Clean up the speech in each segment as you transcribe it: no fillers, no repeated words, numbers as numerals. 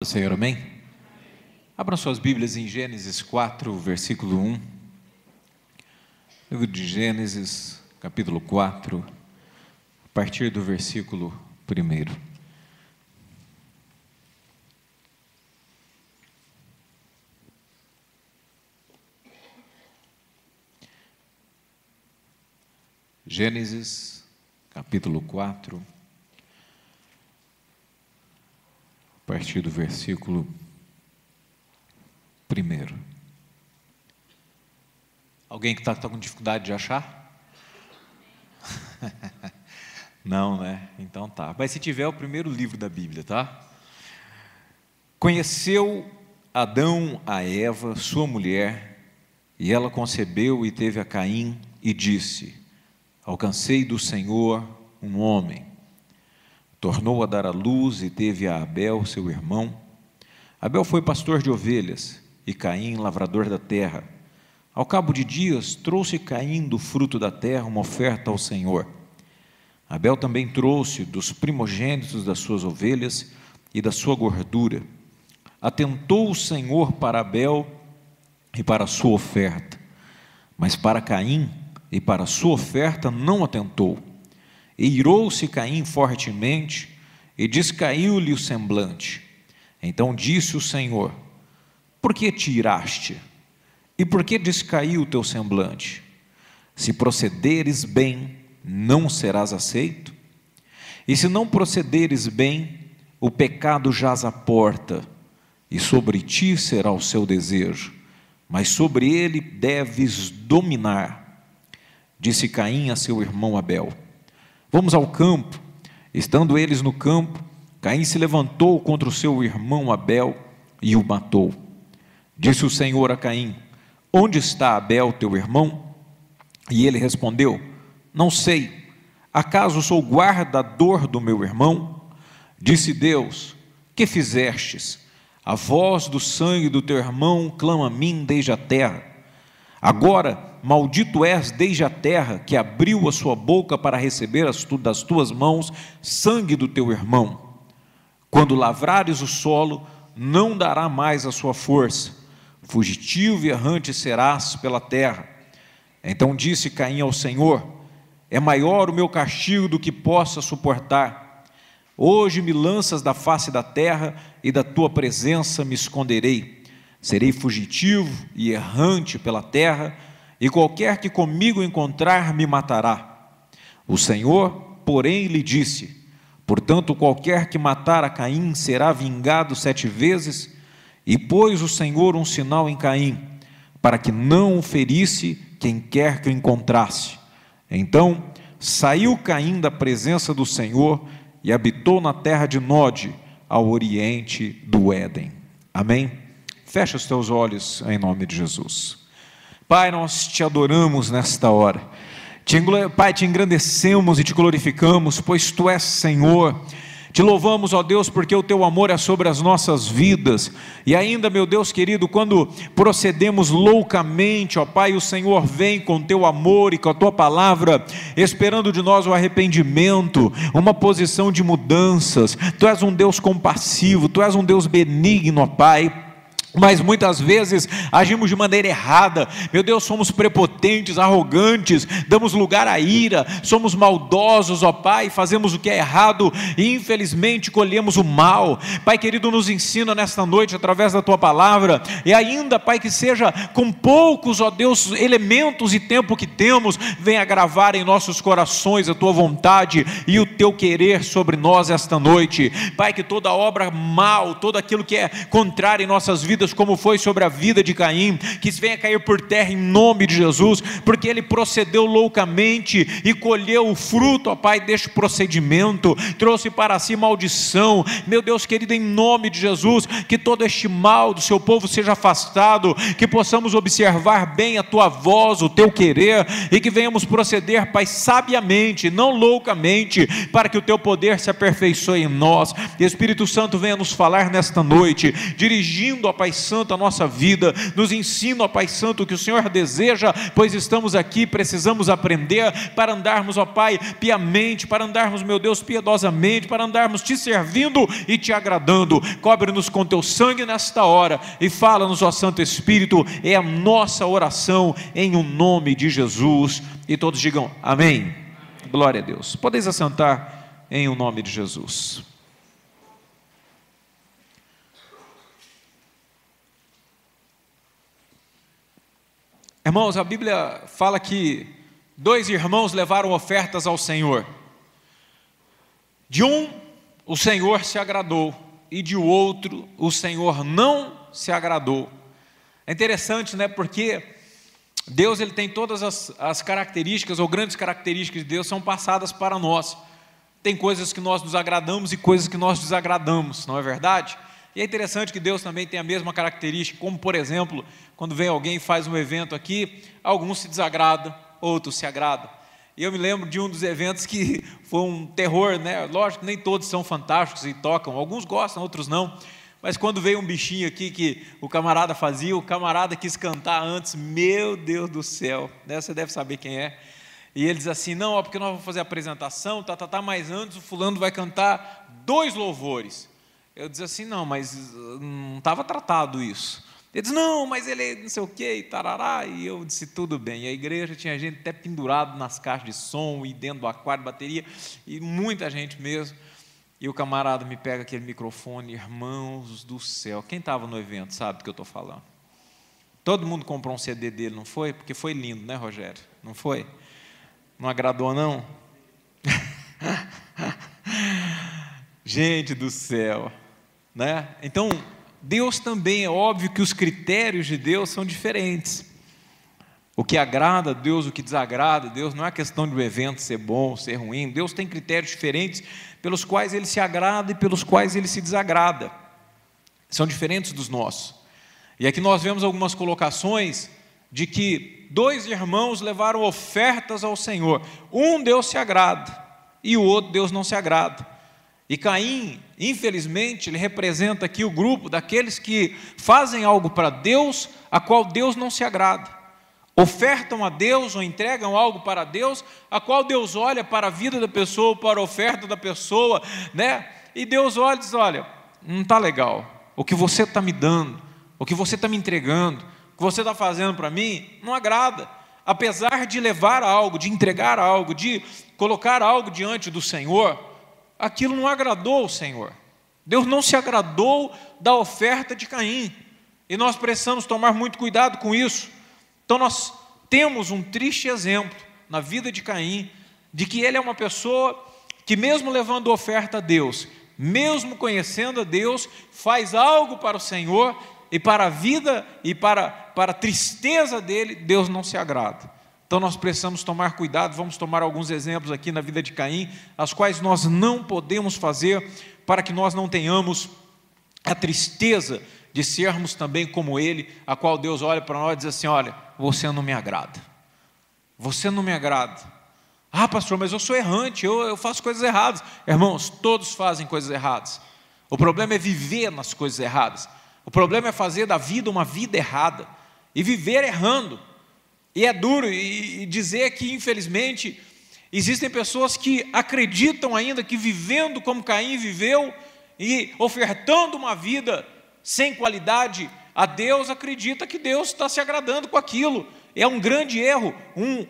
Senhor, amém? Abram suas Bíblias em Gênesis 4, versículo 1. Livro de Gênesis, capítulo 4, a partir do versículo 1. Gênesis, capítulo 4, a partir do versículo 1. Alguém que está com dificuldade de achar? Não, né? Então tá. Mas se tiver, é o primeiro livro da Bíblia, tá? Conheceu Adão a Eva, sua mulher, e ela concebeu e teve a Caim, e disse: alcancei do Senhor um homem. Tornou a dar à luz e teve a Abel, seu irmão. Abel foi pastor de ovelhas, e Caim lavrador da terra. Ao cabo de dias, trouxe Caim do fruto da terra uma oferta ao Senhor. Abel também trouxe dos primogênitos das suas ovelhas e da sua gordura. Atentou o Senhor para Abel e para a sua oferta, mas para Caim e para a sua oferta não atentou. E irou-se Caim fortemente, e descaiu-lhe o semblante. Então disse o Senhor: por que te iraste? E por que descaiu o teu semblante? Se procederes bem, não serás aceito? E se não procederes bem, o pecado jaz à porta, e sobre ti será o seu desejo, mas sobre ele deves dominar. Disse Caim a seu irmão Abel: vamos ao campo. Estando eles no campo, Caim se levantou contra o seu irmão Abel e o matou. Disse o Senhor a Caim: onde está Abel, teu irmão? E ele respondeu: não sei. Acaso sou guardador do meu irmão? Disse Deus: que fizestes? A voz do sangue do teu irmão clama a mim desde a terra. Agora, maldito és desde a terra, que abriu a sua boca para receber das tuas mãos sangue do teu irmão. Quando lavrares o solo, não dará mais a sua força. Fugitivo e errante serás pela terra. Então disse Caim ao Senhor: é maior o meu castigo do que possa suportar. Hoje me lanças da face da terra, e da tua presença me esconderei. Serei fugitivo e errante pela terra, e qualquer que comigo encontrar me matará. O Senhor, porém, lhe disse: portanto, qualquer que matar a Caim será vingado 7 vezes. E pôs o Senhor um sinal em Caim, para que não o ferisse quem quer que o encontrasse. Então saiu Caim da presença do Senhor e habitou na terra de Nod, ao oriente do Éden. Amém? Fecha os teus olhos em nome de Jesus. Pai, nós te adoramos nesta hora. Pai, te engrandecemos e te glorificamos, pois tu és Senhor. Te louvamos, ó Deus, porque o teu amor é sobre as nossas vidas. E ainda, meu Deus querido, quando procedemos loucamente, ó Pai, o Senhor vem com teu amor e com a tua palavra, esperando de nós o arrependimento, uma posição de mudanças. Tu és um Deus compassivo, tu és um Deus benigno, ó Pai. Mas muitas vezes agimos de maneira errada, meu Deus, somos prepotentes, arrogantes, damos lugar à ira, somos maldosos, ó Pai, fazemos o que é errado e infelizmente colhemos o mal. Pai querido, nos ensina nesta noite através da Tua palavra, e ainda, Pai, que seja com poucos, ó Deus, elementos e tempo que temos, venha gravar em nossos corações a Tua vontade e o Teu querer sobre nós esta noite. Pai, que toda obra mal, todo aquilo que é contrário em nossas vidas, como foi sobre a vida de Caim, que venha cair por terra em nome de Jesus, porque ele procedeu loucamente e colheu o fruto, ó Pai, deste procedimento, trouxe para si maldição. Meu Deus querido, em nome de Jesus, que todo este mal do seu povo seja afastado, que possamos observar bem a tua voz, o teu querer, e que venhamos proceder, Pai, sabiamente, não loucamente, para que o teu poder se aperfeiçoe em nós. Espírito Santo, venha nos falar nesta noite, dirigindo, ó Pai Pai Santo, a nossa vida. Nos ensina, ó Pai Santo, o que o Senhor deseja, pois estamos aqui, precisamos aprender para andarmos, ó Pai, piamente, para andarmos, meu Deus, piedosamente, para andarmos te servindo e te agradando. Cobre-nos com teu sangue nesta hora e fala-nos, ó Santo Espírito, é a nossa oração em o nome de Jesus. E todos digam amém. Glória a Deus. Podeis assentar em o nome de Jesus. Irmãos, a Bíblia fala que 2 irmãos levaram ofertas ao Senhor. De um, o Senhor se agradou, e de outro, o Senhor não se agradou. É interessante, né? Porque Deus, ele tem todas as características, ou grandes características de Deus, são passadas para nós. Tem coisas que nós nos agradamos e coisas que nós desagradamos, não é verdade? E é interessante que Deus também tem a mesma característica, como por exemplo, quando vem alguém e faz um evento aqui, alguns se desagradam, outros se agradam. E eu me lembro de um dos eventos que foi um terror, né? Lógico que nem todos são fantásticos e tocam, alguns gostam, outros não. Mas quando veio um bichinho aqui que o camarada fazia, o camarada quis cantar antes, meu Deus do céu, né? Você deve saber quem é. E ele diz assim, não, ó, porque nós vamos fazer a apresentação, mas antes o fulano vai cantar 2 louvores. Eu disse assim, não, mas não estava tratado isso. Ele disse, não, mas ele não sei o que, e tarará, e eu disse, tudo bem. E a igreja tinha gente até pendurado nas caixas de som, e dentro do aquário de bateria, e muita gente mesmo. E o camarada me pega aquele microfone, irmãos do céu, quem estava no evento sabe do que eu estou falando. Todo mundo comprou um CD dele, não foi? Porque foi lindo, né, Rogério? Não foi? Não agradou, não? Gente do céu, né? Então, Deus também, é óbvio que os critérios de Deus são diferentes. O que agrada a Deus, o que desagrada a Deus, não é questão de um evento ser bom, ser ruim. Deus tem critérios diferentes pelos quais Ele se agrada e pelos quais Ele se desagrada. São diferentes dos nossos. E aqui nós vemos algumas colocações de que 2 irmãos levaram ofertas ao Senhor. Um Deus se agrada e o outro Deus não se agrada. E Caim, infelizmente, ele representa aqui o grupo daqueles que fazem algo para Deus, a qual Deus não se agrada. Ofertam a Deus ou entregam algo para Deus, a qual Deus olha para a vida da pessoa, para a oferta da pessoa, né? E Deus olha e diz, olha, não está legal, o que você está me dando, o que você está me entregando, o que você está fazendo para mim, não agrada. Apesar de levar algo, de entregar algo, de colocar algo diante do Senhor, aquilo não agradou o Senhor. Deus não se agradou da oferta de Caim. E nós precisamos tomar muito cuidado com isso. Então nós temos um triste exemplo na vida de Caim, de que ele é uma pessoa que mesmo levando oferta a Deus, mesmo conhecendo a Deus, faz algo para o Senhor, e para a vida e para a tristeza dele, Deus não se agrada. Então nós precisamos tomar cuidado, vamos tomar alguns exemplos aqui na vida de Caim, as quais nós não podemos fazer, para que nós não tenhamos a tristeza de sermos também como ele, a qual Deus olha para nós e diz assim, olha, você não me agrada, você não me agrada. Ah, pastor, mas eu sou errante, eu faço coisas erradas. Irmãos, todos fazem coisas erradas. O problema é viver nas coisas erradas. O problema é fazer da vida uma vida errada, e viver errando. E é duro e dizer que, infelizmente, existem pessoas que acreditam ainda que vivendo como Caim viveu e ofertando uma vida sem qualidade a Deus, acredita que Deus está se agradando com aquilo. É um grande erro,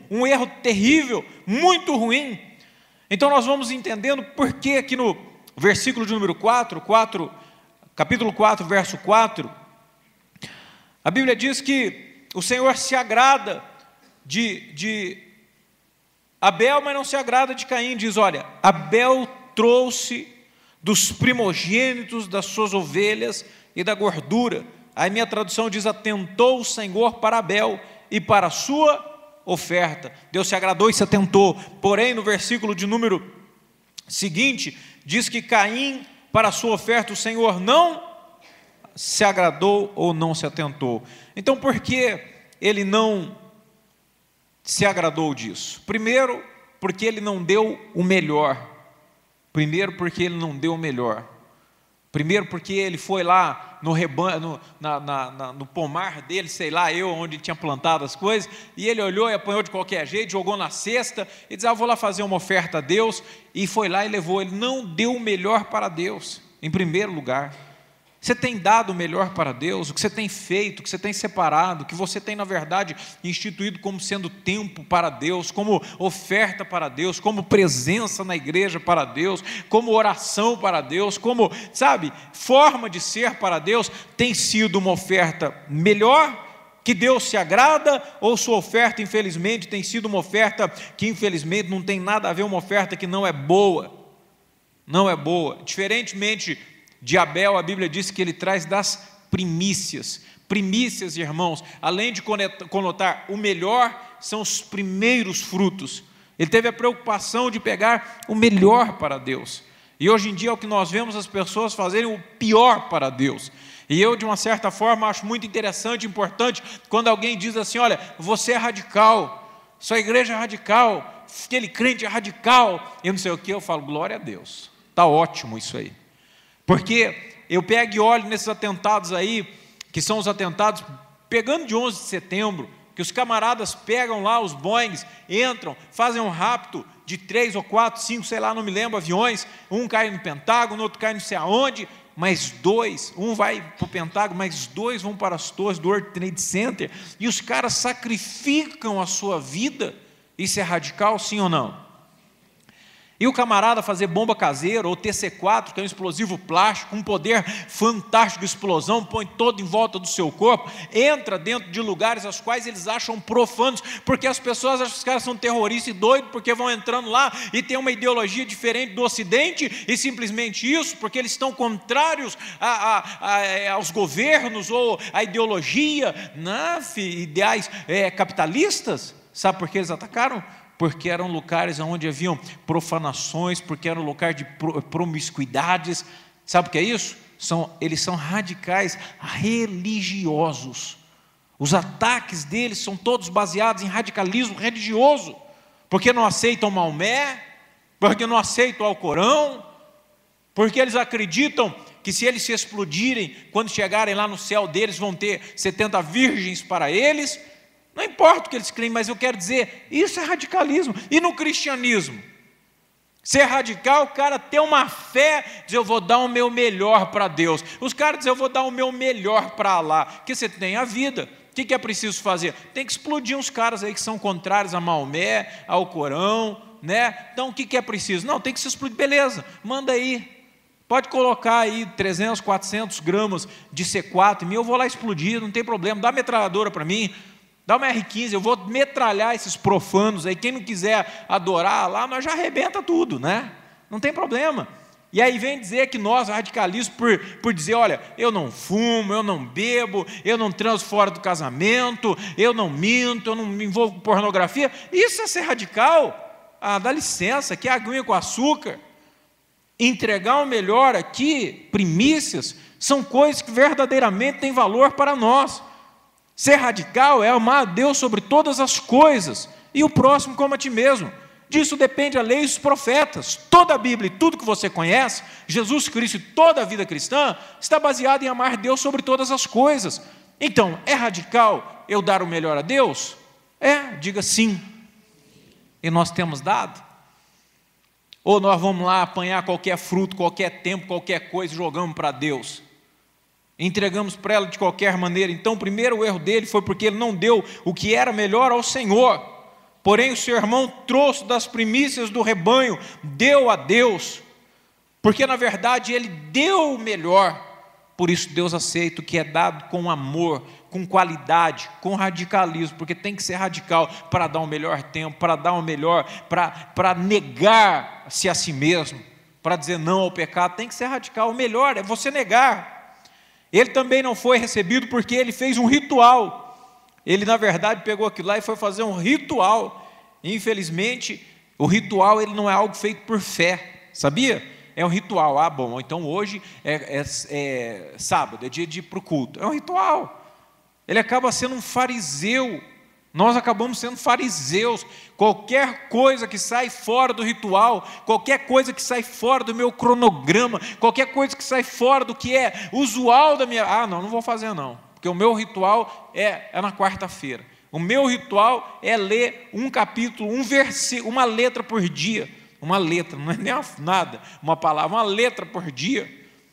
um erro terrível, muito ruim. Então nós vamos entendendo por que aqui no versículo de número 4, capítulo 4, verso 4, a Bíblia diz que o Senhor se agrada de Abel, mas não se agrada de Caim. Diz, olha, Abel trouxe dos primogênitos das suas ovelhas e da gordura. A minha tradução diz, atentou o Senhor para Abel e para a sua oferta. Deus se agradou e se atentou. Porém, no versículo de número seguinte, diz que Caim, para a sua oferta, o Senhor não se agradou ou não se atentou. Então, por que ele não se agradou disso? Primeiro, porque ele não deu o melhor. Primeiro porque ele foi lá no rebanho, no pomar dele, sei lá onde ele tinha plantado as coisas, e ele olhou e apanhou de qualquer jeito, jogou na cesta, e disse, vou lá fazer uma oferta a Deus, e foi lá e levou. Ele não deu o melhor para Deus, em primeiro lugar. Você tem dado o melhor para Deus, o que você tem feito, o que você tem separado, o que você tem, na verdade, instituído como sendo tempo para Deus, como oferta para Deus, como presença na igreja para Deus, como oração para Deus, como, forma de ser para Deus, tem sido uma oferta melhor, que Deus se agrada, ou sua oferta, infelizmente, tem sido uma oferta que, infelizmente, não tem nada a ver, uma oferta que não é boa, diferentemente de Abel, a Bíblia diz que ele traz das primícias. Primícias, irmãos, além de conotar o melhor, são os primeiros frutos. Ele teve a preocupação de pegar o melhor para Deus. E hoje em dia é o que nós vemos as pessoas fazerem o pior para Deus. E eu, de uma certa forma, acho muito interessante, importante, quando alguém diz assim, olha, você é radical, sua igreja é radical, aquele crente é radical, eu não sei o que, eu falo, glória a Deus, está ótimo isso aí. Porque eu pego e olho nesses atentados aí, que são os atentados, pegando de 11 de setembro, que os camaradas pegam lá os Boeings, entram, fazem um rapto de 3 ou 4, 5, sei lá, não me lembro, aviões, um cai no Pentágono, outro cai não sei aonde, mas 2, um vai para o Pentágono, mas 2 vão para as torres do World Trade Center, e os caras sacrificam a sua vida. Isso é radical, sim ou não? E o camarada fazer bomba caseira, ou TC4, que é um explosivo plástico, um poder fantástico de explosão, põe todo em volta do seu corpo, entra dentro de lugares aos quais eles acham profanos, porque as pessoas acham que os caras são terroristas e doidos, porque vão entrando lá e tem uma ideologia diferente do Ocidente, e simplesmente isso, porque eles estão contrários aos governos, ou à ideologia, ideais capitalistas. Sabe por que eles atacaram? Porque eram lugares onde haviam profanações, porque eram lugares de promiscuidades. Sabe o que é isso? Eles são radicais religiosos. Os ataques deles são todos baseados em radicalismo religioso, porque não aceitam Maomé, porque não aceitam o Alcorão, porque eles acreditam que se eles se explodirem, quando chegarem lá no céu deles, vão ter 70 virgens para eles. Não importa o que eles creem, mas eu quero dizer, isso é radicalismo. E no cristianismo? Ser radical, o cara ter uma fé, dizer eu vou dar o meu melhor para Deus. Os caras dizem eu vou dar o meu melhor para Allah. Porque você tem a vida. O que é preciso fazer? Tem que explodir uns caras aí que são contrários a Maomé, ao Corão, né? Então o que é preciso? Não, tem que se explodir, beleza, manda aí. Pode colocar aí 300, 400 gramas de C4 em mim, eu vou lá explodir, não tem problema, dá a metralhadora para mim. Dá uma R15, eu vou metralhar esses profanos aí, quem não quiser adorar lá, nós já arrebenta tudo, né? Não tem problema. E aí vem dizer que nós, radicalistas, por dizer, olha, eu não fumo, eu não bebo, eu não transo fora do casamento, eu não minto, eu não me envolvo com pornografia, isso é ser radical? Dá licença, que é aguinha com açúcar. Entregar o melhor aqui, primícias, são coisas que verdadeiramente têm valor para nós. Ser radical é amar a Deus sobre todas as coisas e o próximo como a ti mesmo. Disso depende a lei e os profetas. Toda a Bíblia e tudo que você conhece, Jesus Cristo e toda a vida cristã, está baseada em amar Deus sobre todas as coisas. Então, é radical eu dar o melhor a Deus? Diga sim. E nós temos dado? Ou nós vamos lá apanhar qualquer fruto, qualquer tempo, qualquer coisa e jogamos para Deus? Entregamos para ela de qualquer maneira. Então, o primeiro erro dele foi porque ele não deu o que era melhor ao Senhor. Porém, o seu irmão trouxe das primícias do rebanho, deu a Deus, porque na verdade ele deu o melhor. Por isso Deus aceita o que é dado com amor, com qualidade, com radicalismo, porque tem que ser radical para dar o melhor tempo, para dar o melhor, para negar-se a si mesmo, para dizer não ao pecado. Tem que ser radical. O melhor é você negar. Ele também não foi recebido porque ele fez um ritual. Ele, na verdade, pegou aquilo lá e foi fazer um ritual. Infelizmente, o ritual ele não é algo feito por fé, sabia? É um ritual. Bom, então hoje é sábado, é dia de ir para o culto. É um ritual. Ele acaba sendo um fariseu Nós acabamos sendo fariseus. Qualquer coisa que sai fora do ritual, qualquer coisa que sai fora do meu cronograma, qualquer coisa que sai fora do que é usual da minha... não vou fazer não, porque o meu ritual é na quarta-feira. O meu ritual é ler um capítulo, um versículo, uma letra por dia. Uma letra, não é nem nada, uma palavra, uma letra por dia.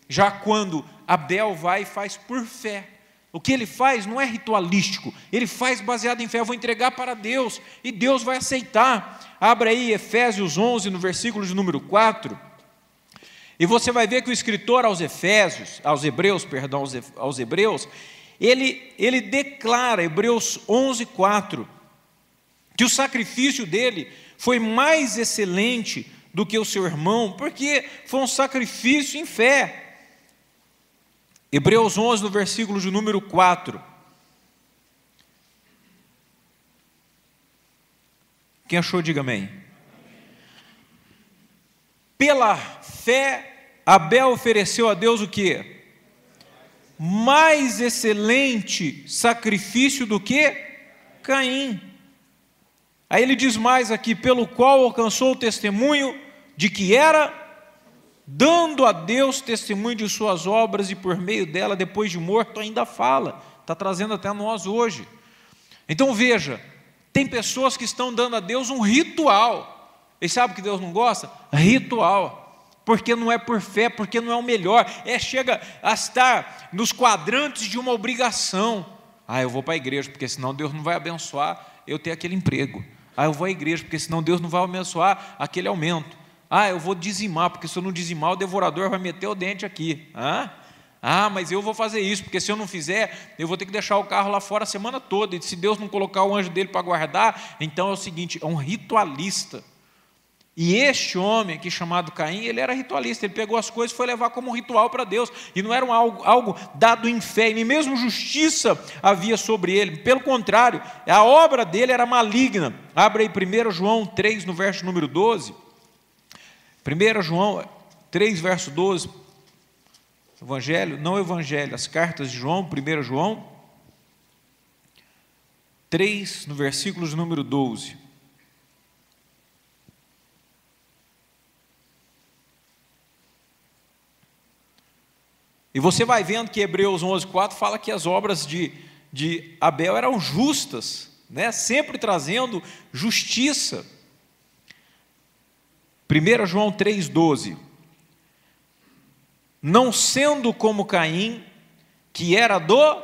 Já quando Abel vai e faz por fé. O que ele faz não é ritualístico, ele faz baseado em fé. Eu vou entregar para Deus e Deus vai aceitar. Abra aí Efésios 11, no versículo de número 4. E você vai ver que o escritor aos Hebreus, ele declara, Hebreus 11, 4, que o sacrifício dele foi mais excelente do que o seu irmão, porque foi um sacrifício em fé. Hebreus 11, no versículo de número 4. Quem achou, diga amém. Pela fé, Abel ofereceu a Deus o quê? Mais excelente sacrifício do que Caim. Aí ele diz mais aqui, pelo qual alcançou o testemunho de que era, dando a Deus testemunho de suas obras, e por meio dela, depois de morto, ainda fala. Está trazendo até nós hoje. Então veja, tem pessoas que estão dando a Deus um ritual. E sabe o que Deus não gosta? Ritual. Porque não é por fé, porque não é o melhor. Chega a estar nos quadrantes de uma obrigação. Eu vou para a igreja, porque senão Deus não vai abençoar eu ter aquele emprego. Eu vou à igreja, porque senão Deus não vai abençoar aquele aumento. Eu vou dizimar, porque se eu não dizimar, o devorador vai meter o dente aqui. Mas eu vou fazer isso, porque se eu não fizer, eu vou ter que deixar o carro lá fora a semana toda, e se Deus não colocar o anjo dele para guardar, então é o seguinte, é um ritualista. E este homem aqui chamado Caim, ele era ritualista, ele pegou as coisas e foi levar como um ritual para Deus, e não era algo dado em fé, e nem mesmo justiça havia sobre ele, pelo contrário, a obra dele era maligna. Abre aí 1 João 3, no verso número 12, 1 João 3, verso 12, as cartas de João, 1 João 3, no versículo de número 12. E você vai vendo que Hebreus 11, 4 fala que as obras de Abel eram justas, né? Sempre trazendo justiça. 1 João 3, 12. Não sendo como Caim, que era do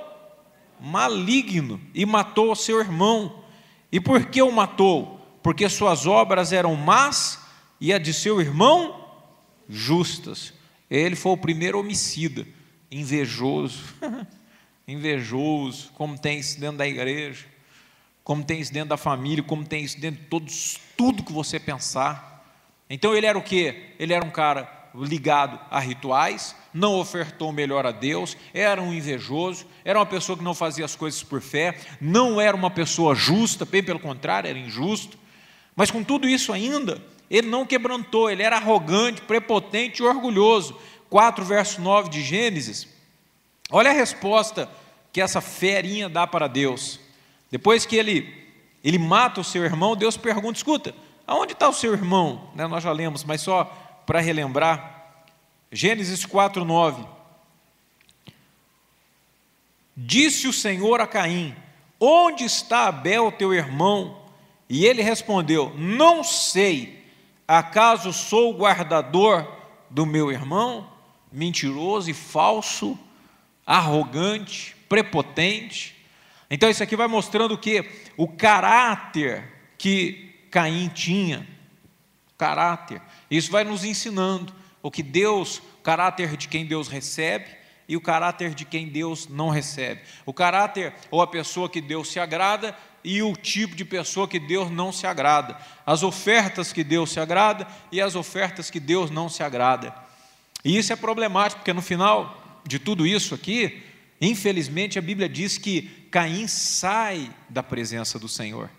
maligno, e matou o seu irmão. E por que o matou? Porque suas obras eram más, e a de seu irmão justas. Ele foi o primeiro homicida, invejoso, como tem isso dentro da igreja, como tem isso dentro da família, como tem isso dentro de tudo que você pensar. Então ele era o quê? Ele era um cara ligado a rituais, não ofertou o melhor a Deus, era um invejoso, era uma pessoa que não fazia as coisas por fé, não era uma pessoa justa, bem pelo contrário, era injusto. Mas com tudo isso ainda, ele não quebrantou, ele era arrogante, prepotente e orgulhoso. 4, verso 9 de Gênesis, olha a resposta que essa ferinha dá para Deus. Depois que ele mata o seu irmão, Deus pergunta, escuta, aonde está o seu irmão? Nós já lemos, mas só para relembrar, Gênesis 4, 9, disse o Senhor a Caim, onde está Abel, teu irmão? E ele respondeu, não sei, acaso sou o guardador do meu irmão? Mentiroso e falso, arrogante, prepotente. Então isso aqui vai mostrando o quê? O caráter que Caim tinha. Caráter. Isso vai nos ensinando o caráter de quem Deus recebe e o caráter de quem Deus não recebe. O caráter ou a pessoa que Deus se agrada e o tipo de pessoa que Deus não se agrada. As ofertas que Deus se agrada e as ofertas que Deus não se agrada. E isso é problemático, porque no final de tudo isso aqui, infelizmente a Bíblia diz que Caim sai da presença do Senhor.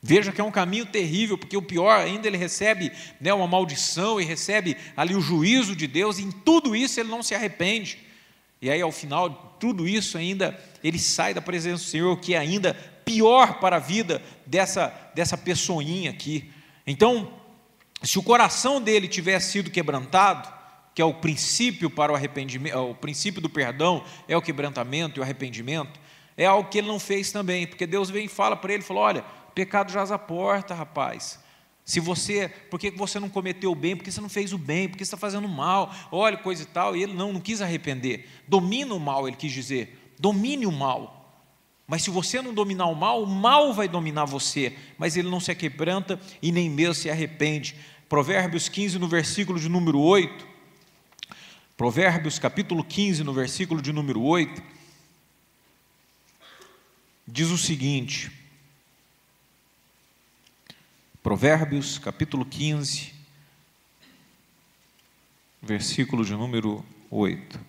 Veja que é um caminho terrível, porque o pior ainda, ele recebe uma maldição e recebe ali o juízo de Deus, e em tudo isso ele não se arrepende. E aí ao final de tudo isso ainda, ele sai da presença do Senhor, o que ainda pior para a vida dessa pessoinha aqui. Então, se o coração dele tivesse sido quebrantado, que é o princípio para o arrependimento, o princípio do perdão é o quebrantamento e o arrependimento, é algo que ele não fez também, porque Deus vem e fala para ele, falou, olha, o pecado jaz à porta, rapaz. Por que você não cometeu o bem? Por que você não fez o bem? Por que você está fazendo mal? Olha, coisa e tal. E ele não quis arrepender. Domina o mal, ele quis dizer. Domine o mal. Mas se você não dominar o mal vai dominar você. Mas ele não se quebranta e nem mesmo se arrepende. Provérbios 15, no versículo de número 8. Provérbios capítulo 15, no versículo de número 8. Diz o seguinte. Provérbios, capítulo 15, versículo de número 8.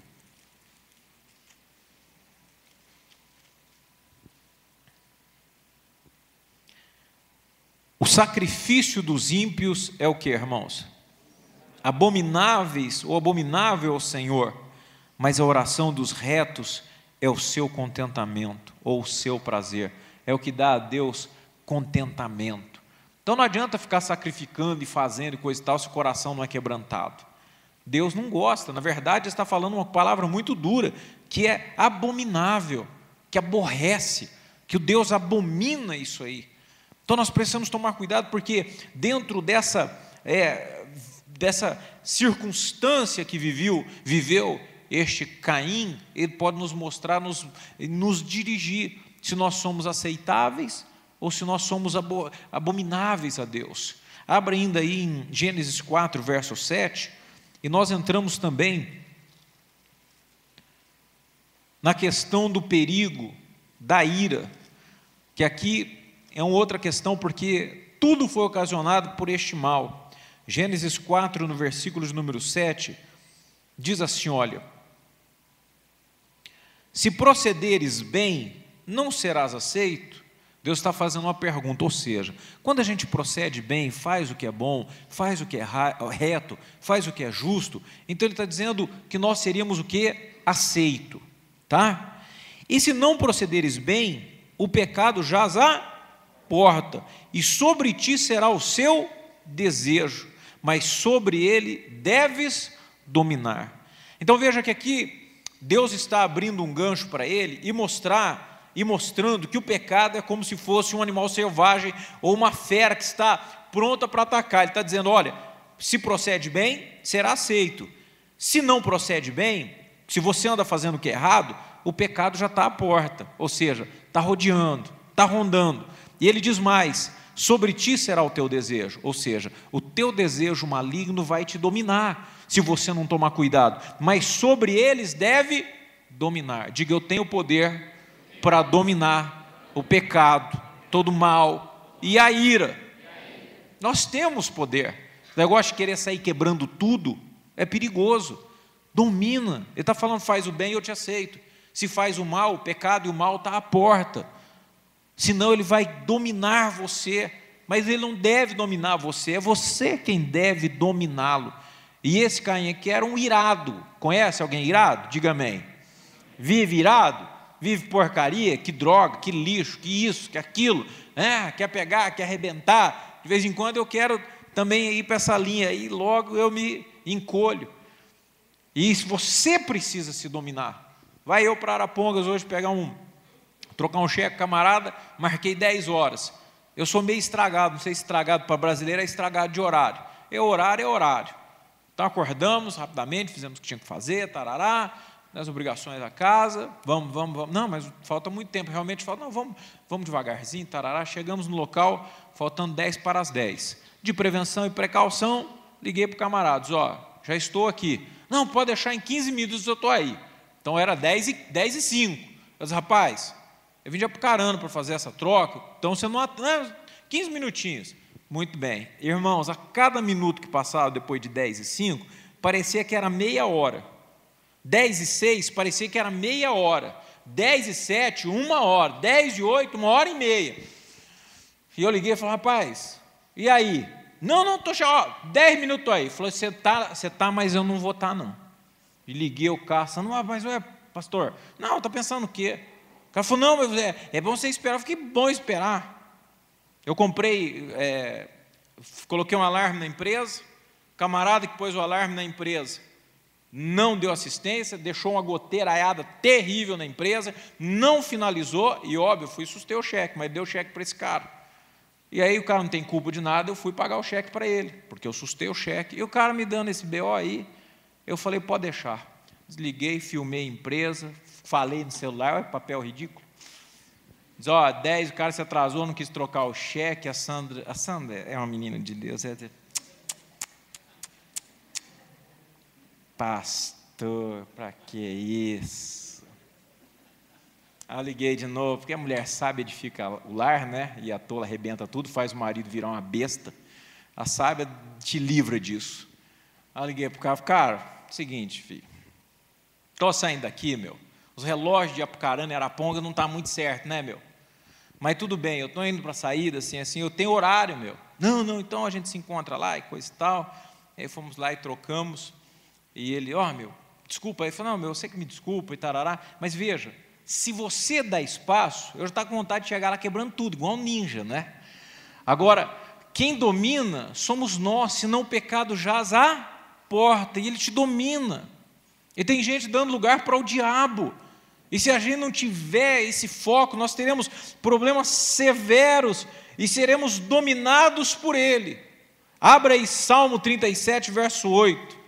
O sacrifício dos ímpios é o que, irmãos? Abomináveis ou abominável ao Senhor, mas a oração dos retos é o seu contentamento, ou o seu prazer, é o que dá a Deus contentamento. Então não adianta ficar sacrificando e fazendo e coisa e tal, se o coração não é quebrantado. Deus não gosta, na verdade está falando uma palavra muito dura, que é abominável, que aborrece, que o Deus abomina isso aí. Então nós precisamos tomar cuidado, porque dentro dessa circunstância que viveu este Caim, ele pode nos mostrar, nos dirigir, se nós somos aceitáveis, ou se nós somos abomináveis a Deus. Abra ainda aí em Gênesis 4, verso 7, e nós entramos também na questão do perigo, da ira, que aqui é uma outra questão, porque tudo foi ocasionado por este mal. Gênesis 4, no versículo de número 7, diz assim, olha, se procederes bem, não serás aceito. Deus está fazendo uma pergunta, ou seja, quando a gente procede bem, faz o que é bom, faz o que é reto, faz o que é justo, então ele está dizendo que nós seríamos o que? Aceito, tá? E se não procederes bem, o pecado jaz à porta, e sobre ti será o seu desejo, mas sobre ele deves dominar. Então veja que aqui Deus está abrindo um gancho para ele e mostrando que o pecado é como se fosse um animal selvagem ou uma fera que está pronta para atacar. Ele está dizendo, olha, se procede bem, será aceito. Se não procede bem, se você anda fazendo o que é errado, o pecado já está à porta, ou seja, está rodeando, está rondando. E ele diz mais, sobre ti será o teu desejo, ou seja, o teu desejo maligno vai te dominar, se você não tomar cuidado, mas sobre eles deve dominar. Diga, eu tenho poder para dominar o pecado, todo o mal e a ira. Nós temos poder. O negócio de querer sair quebrando tudo é perigoso. Domina. Ele está falando, faz o bem, eu te aceito. Se faz o mal, o pecado e o mal está à porta. Senão ele vai dominar você. Mas ele não deve dominar você, é você quem deve dominá-lo. E esse Caim aqui era um irado. Conhece alguém irado? Diga amém. Vive irado? Vive porcaria, que droga, que lixo, que isso, que aquilo, quer pegar, quer arrebentar. De vez em quando eu quero também ir para essa linha aí, logo eu me encolho. E você precisa se dominar. Vai eu para Arapongas hoje trocar um cheque, camarada, marquei 10 horas. Eu sou meio estragado, não sei se estragado para brasileiro é estragado de horário. É horário. Então acordamos rapidamente, fizemos o que tinha que fazer, tarará, nas obrigações da casa, vamos, não, mas falta muito tempo, realmente falta, não, vamos devagarzinho, tarará, chegamos no local, faltando 10 para as 10, de prevenção e precaução, liguei para o camarada, já estou aqui, não, pode deixar em 15 minutos eu estou aí, então era 10 e 5, eu disse, rapaz, eu vim de Apucarana para fazer essa troca, então você não, 15 minutinhos, muito bem, irmãos, a cada minuto que passava depois de 10 e 5, parecia que era meia hora, 10 e 6 parecia que era meia hora, 10 e 7, 1 hora, 10 e 8, 1h30. E eu liguei e falei, rapaz, e aí? Não, estou chegando, 10 minutos aí. Falei, você tá, mas eu não vou estar não. E liguei o carro, não, mas ué, pastor, não, está pensando o quê? O cara falou, não, mas é bom você esperar. Eu falei, que bom esperar. Eu comprei, coloquei um alarme na empresa, o camarada que pôs o alarme na empresa não deu assistência, deixou uma goteiraiada terrível na empresa, não finalizou, e óbvio, eu fui sustei o cheque, mas deu o cheque para esse cara. E aí o cara não tem culpa de nada, eu fui pagar o cheque para ele, porque eu sustei o cheque. E o cara me dando esse BO aí, eu falei, pode deixar. Desliguei, filmei a empresa, falei no celular, olha que papel ridículo. Diz, 10, o cara se atrasou, não quis trocar o cheque, a Sandra é uma menina de Deus, pastor, para que isso? Aí eu liguei de novo, porque a mulher sábia edifica o lar, né? E a tola arrebenta tudo, faz o marido virar uma besta. A sábia te livra disso. Aí eu liguei para o cara, seguinte, filho, estou saindo daqui, meu. Os relógios de Apucarana e Araponga não estão muito certo, né, meu? Mas tudo bem, eu estou indo para a saída, assim, eu tenho horário, meu. Não, então a gente se encontra lá e coisa e tal. Aí fomos lá e trocamos. E ele, meu, desculpa. Ele falou, não, meu, eu sei que me desculpa e tarará, mas veja, se você dá espaço, eu já estou com vontade de chegar lá quebrando tudo, igual um ninja, né? Agora, quem domina somos nós, senão o pecado jaz à porta, e ele te domina. E tem gente dando lugar para o diabo. E se a gente não tiver esse foco, nós teremos problemas severos e seremos dominados por ele. Abra aí Salmo 37, verso 8.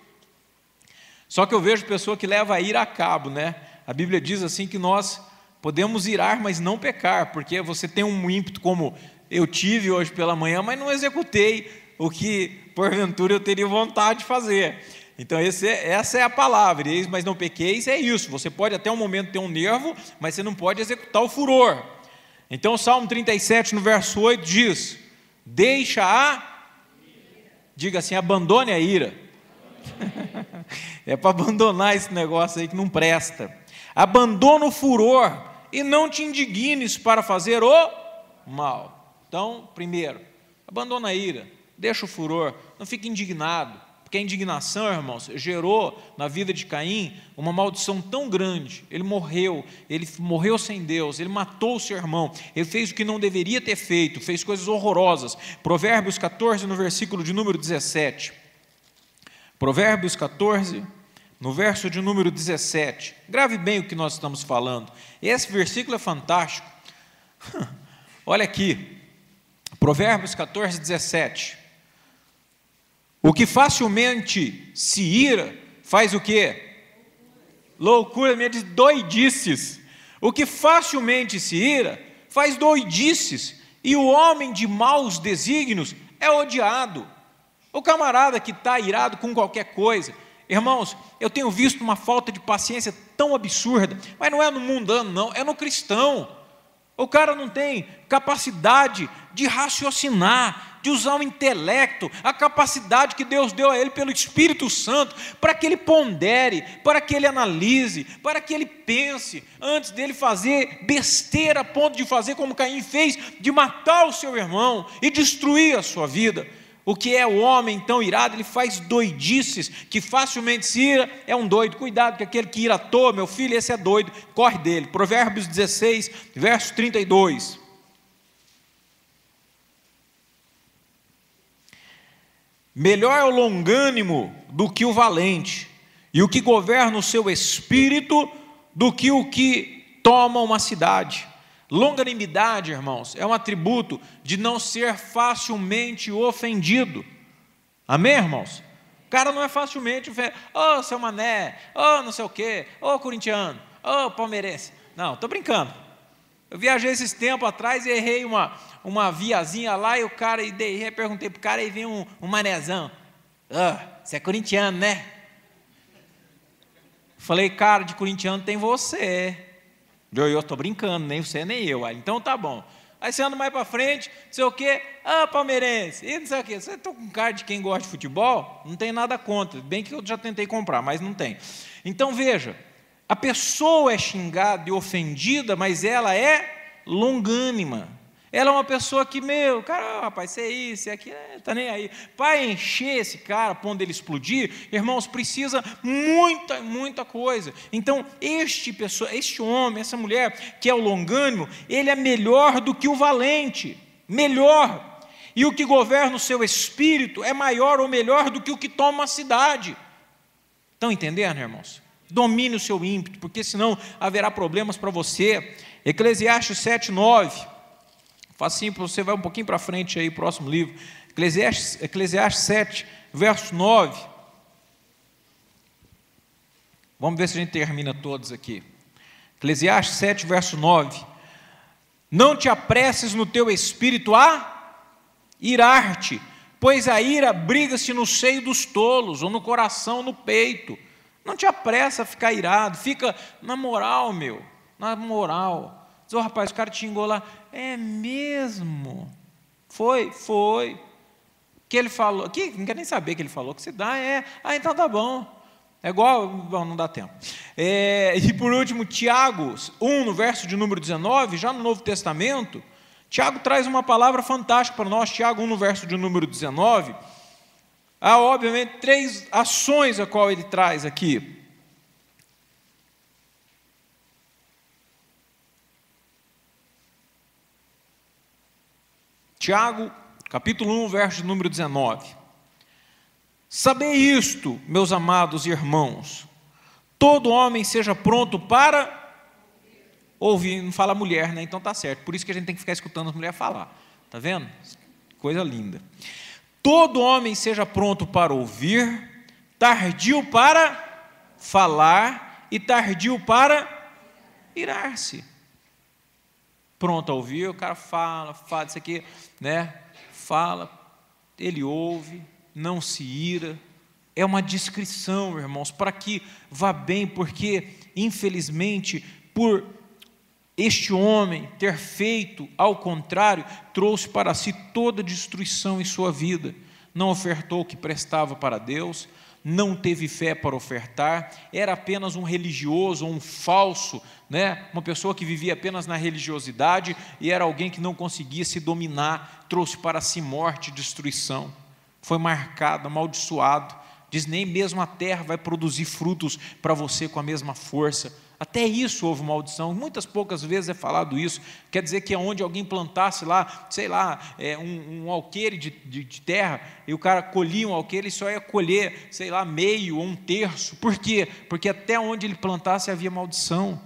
Só que eu vejo pessoa que leva a ira a cabo, né? A Bíblia diz assim que nós podemos irar, mas não pecar, porque você tem um ímpeto como eu tive hoje pela manhã, mas não executei o que porventura eu teria vontade de fazer. Então essa é a palavra, mas não pequeis, é isso. Você pode até um momento ter um nervo, mas você não pode executar o furor. Então o Salmo 37, no verso 8 diz, diga assim, abandone a ira. É para abandonar esse negócio aí que não presta. Abandona o furor e não te indignes para fazer o mal. Então, primeiro, abandona a ira, deixa o furor, não fique indignado, porque a indignação, irmãos, gerou na vida de Caim uma maldição tão grande. Ele morreu sem Deus, ele matou o seu irmão, ele fez o que não deveria ter feito, fez coisas horrorosas. Provérbios 14, no versículo de número 17. Provérbios 14, no verso de número 17. Grave bem o que nós estamos falando. Esse versículo é fantástico. Olha aqui. Provérbios 14, 17. O que facilmente se ira, faz o quê? Loucura, minha diz doidices. O que facilmente se ira, faz doidices. E o homem de maus desígnios é odiado. O camarada que está irado com qualquer coisa, irmãos, eu tenho visto uma falta de paciência tão absurda, mas não é no mundano não, é no cristão. O cara não tem capacidade de raciocinar, de usar o intelecto, a capacidade que Deus deu a ele pelo Espírito Santo, para que ele pondere, para que ele analise, para que ele pense, antes dele fazer besteira a ponto de fazer como Caim fez, de matar o seu irmão e destruir a sua vida. O que é o homem tão irado? Ele faz doidices, que facilmente se ira, é um doido. Cuidado, que aquele que ira à toa, meu filho, esse é doido, corre dele. Provérbios 16, verso 32. Melhor é o longânimo do que o valente, e o que governa o seu espírito do que o que toma uma cidade. Longanimidade, irmãos, é um atributo de não ser facilmente ofendido. Amém, irmãos? O cara não é facilmente ofendido. Seu mané, não sei o quê, corintiano, palmeirense. Não, estou brincando. Eu viajei esses tempos atrás e errei uma viazinha lá e o cara, perguntei para o cara e vem um manézão. Você é corintiano, né? Falei, cara, de corintiano tem você. Eu estou brincando, nem você nem eu. Então tá bom. Aí você anda mais para frente, não sei o quê, palmeirense, e não sei o quê. Você está com cara de quem gosta de futebol? Não tem nada contra, bem que eu já tentei comprar, mas não tem. Então veja, a pessoa é xingada e ofendida, mas ela é longânima. Ela é uma pessoa que, cara, rapaz, você é isso, você é aquilo, está nem aí. Para encher esse cara, para onde ele explodir, irmãos, precisa muita coisa. Então, este homem, essa mulher, que é o longânimo, ele é melhor do que o valente, melhor. E o que governa o seu espírito é maior ou melhor do que o que toma uma cidade. Estão entendendo, irmãos? Domine o seu ímpeto, porque senão haverá problemas para você. Eclesiastes 7:9. Facinho, você vai um pouquinho para frente aí, próximo livro. Eclesiastes 7, verso 9. Vamos ver se a gente termina todos aqui. Eclesiastes 7, verso 9. Não te apresses no teu espírito a irar-te, pois a ira abriga-se no seio dos tolos, ou no coração, no peito. Não te apressa a ficar irado, fica na moral, na moral. Diz, rapaz, o cara te xingou lá. É mesmo? Foi. Que ele falou, que não quer nem saber o que ele falou, que se dá, então tá bom. É igual, bom, não dá tempo. E por último, Tiago 1, no verso de número 19, já no Novo Testamento, Tiago traz uma palavra fantástica para nós. Tiago 1, no verso de número 19, há obviamente 3 ações a qual ele traz aqui. Tiago, capítulo 1, verso de número 19. Sabei isto, meus amados irmãos, todo homem seja pronto para ouvir, não fala mulher, né? Então tá certo, por isso que a gente tem que ficar escutando as mulheres falar, tá vendo? Coisa linda. Todo homem seja pronto para ouvir, tardio para falar e tardio para irar-se. Pronto a ouvir, o cara fala isso aqui, né? Fala, ele ouve, não se ira. É uma descrição, irmãos, para que vá bem, porque, infelizmente, por este homem ter feito ao contrário, trouxe para si toda destruição em sua vida. Não ofertou o que prestava para Deus, não teve fé para ofertar, era apenas um religioso, um falso, né? Uma pessoa que vivia apenas na religiosidade e era alguém que não conseguia se dominar, trouxe para si morte e destruição, foi marcado, amaldiçoado, diz, nem mesmo a terra vai produzir frutos para você com a mesma força. Até isso houve maldição, muitas poucas vezes é falado isso, quer dizer que onde alguém plantasse lá, sei lá, um alqueire de terra, e o cara colhia um alqueire, ele só ia colher, sei lá, meio ou um terço. Por quê? Porque até onde ele plantasse havia maldição.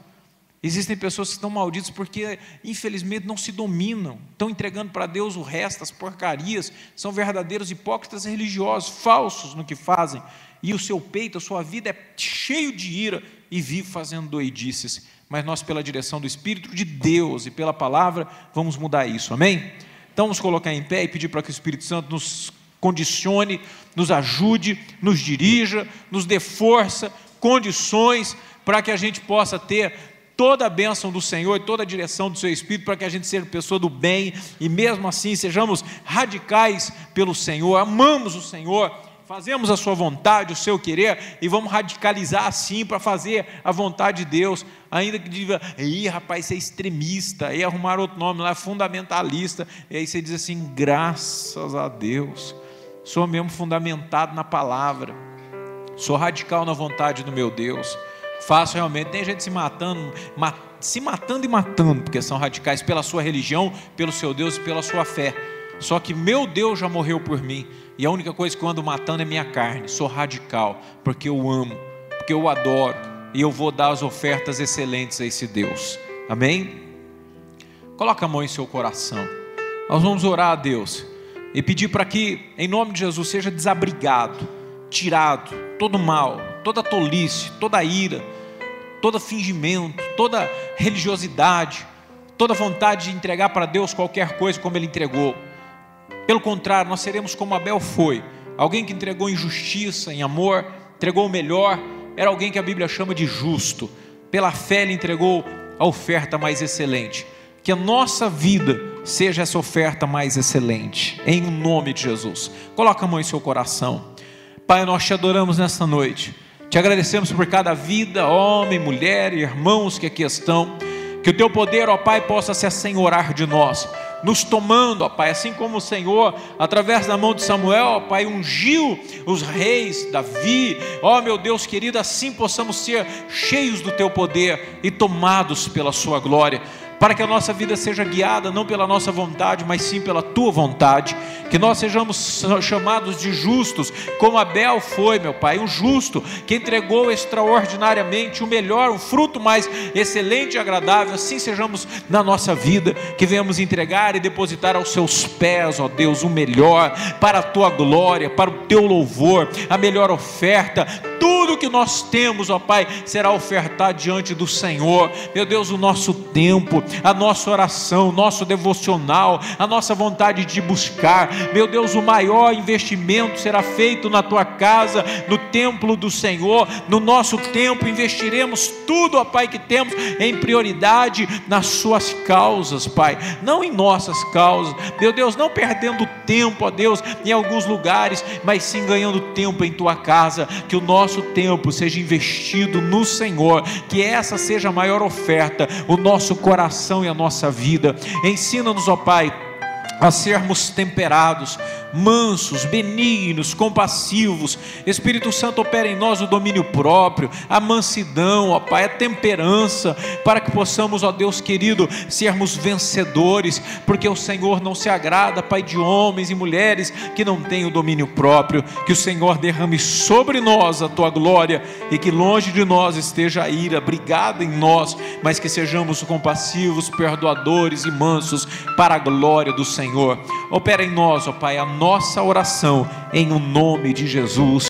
Existem pessoas que estão malditas porque, infelizmente, não se dominam, estão entregando para Deus o resto, as porcarias, são verdadeiros hipócritas religiosos, falsos no que fazem, e o seu peito, a sua vida é cheio de ira, e vive fazendo doidices, mas nós, pela direção do Espírito de Deus e pela palavra, vamos mudar isso, amém? Então vamos colocar em pé e pedir para que o Espírito Santo nos condicione, nos ajude, nos dirija, nos dê força, condições, para que a gente possa ter toda a bênção do Senhor, toda a direção do seu Espírito, para que a gente seja pessoa do bem, e mesmo assim sejamos radicais pelo Senhor, amamos o Senhor, fazemos a sua vontade, o seu querer, e vamos radicalizar assim, para fazer a vontade de Deus, ainda que diga, rapaz, você é extremista, aí arrumar outro nome lá, fundamentalista, e aí você diz assim, graças a Deus, sou mesmo fundamentado na palavra, sou radical na vontade do meu Deus, faço realmente, tem gente se matando e matando, porque são radicais pela sua religião, pelo seu Deus e pela sua fé, só que meu Deus já morreu por mim, e a única coisa que eu ando matando é minha carne. Sou radical, porque eu amo, porque eu adoro, e eu vou dar as ofertas excelentes a esse Deus, amém? Coloca a mão em seu coração, nós vamos orar a Deus, e pedir para que, em nome de Jesus, seja desabrigado, tirado, todo mal, toda tolice, toda ira, todo fingimento, toda religiosidade, toda vontade de entregar para Deus qualquer coisa como Ele entregou. Pelo contrário, nós seremos como Abel foi, alguém que entregou em justiça, em amor, entregou o melhor, era alguém que a Bíblia chama de justo, pela fé ele entregou a oferta mais excelente, que a nossa vida seja essa oferta mais excelente, em nome de Jesus. Coloca a mão em seu coração. Pai, nós te adoramos nesta noite, te agradecemos por cada vida, homem, mulher e irmãos que aqui estão, que o teu poder, ó Pai, possa se assenhorar de nós, nos tomando, ó Pai, assim como o Senhor, através da mão de Samuel, ó Pai, ungiu os reis, Davi, ó meu Deus querido, assim possamos ser cheios do Teu poder e tomados pela Sua glória, para que a nossa vida seja guiada não pela nossa vontade, mas sim pela Tua vontade, que nós sejamos chamados de justos, como Abel foi, meu Pai, um justo, que entregou extraordinariamente o melhor, um fruto mais excelente e agradável. Assim sejamos na nossa vida, que venhamos entregar e depositar aos Seus pés, ó Deus, o melhor, para a Tua glória, para o Teu louvor, a melhor oferta. Tudo que nós temos, ó Pai, será ofertado diante do Senhor. Meu Deus, o nosso tempo, a nossa oração, o nosso devocional, a nossa vontade de buscar, meu Deus, o maior investimento será feito na Tua casa, no templo do Senhor. No nosso tempo investiremos tudo, ó Pai, que temos em prioridade nas Suas causas, Pai, não em nossas causas, meu Deus, não perdendo tempo, ó Deus, em alguns lugares, mas sim ganhando tempo em Tua casa. Que o nosso tempo seja investido no Senhor, que essa seja a maior oferta, o nosso coração e a nossa vida. Ensina-nos, ó Pai, a sermos temperados, mansos, benignos, compassivos. Espírito Santo, opera em nós o domínio próprio, a mansidão, ó Pai, a temperança, para que possamos, ó Deus querido, sermos vencedores, porque o Senhor não se agrada, Pai, de homens e mulheres que não têm o domínio próprio. Que o Senhor derrame sobre nós a Tua glória, e que longe de nós esteja a ira brigada em nós, mas que sejamos compassivos, perdoadores e mansos, para a glória do Senhor. Opera em nós, ó Pai, a nossa oração, em o nome de Jesus.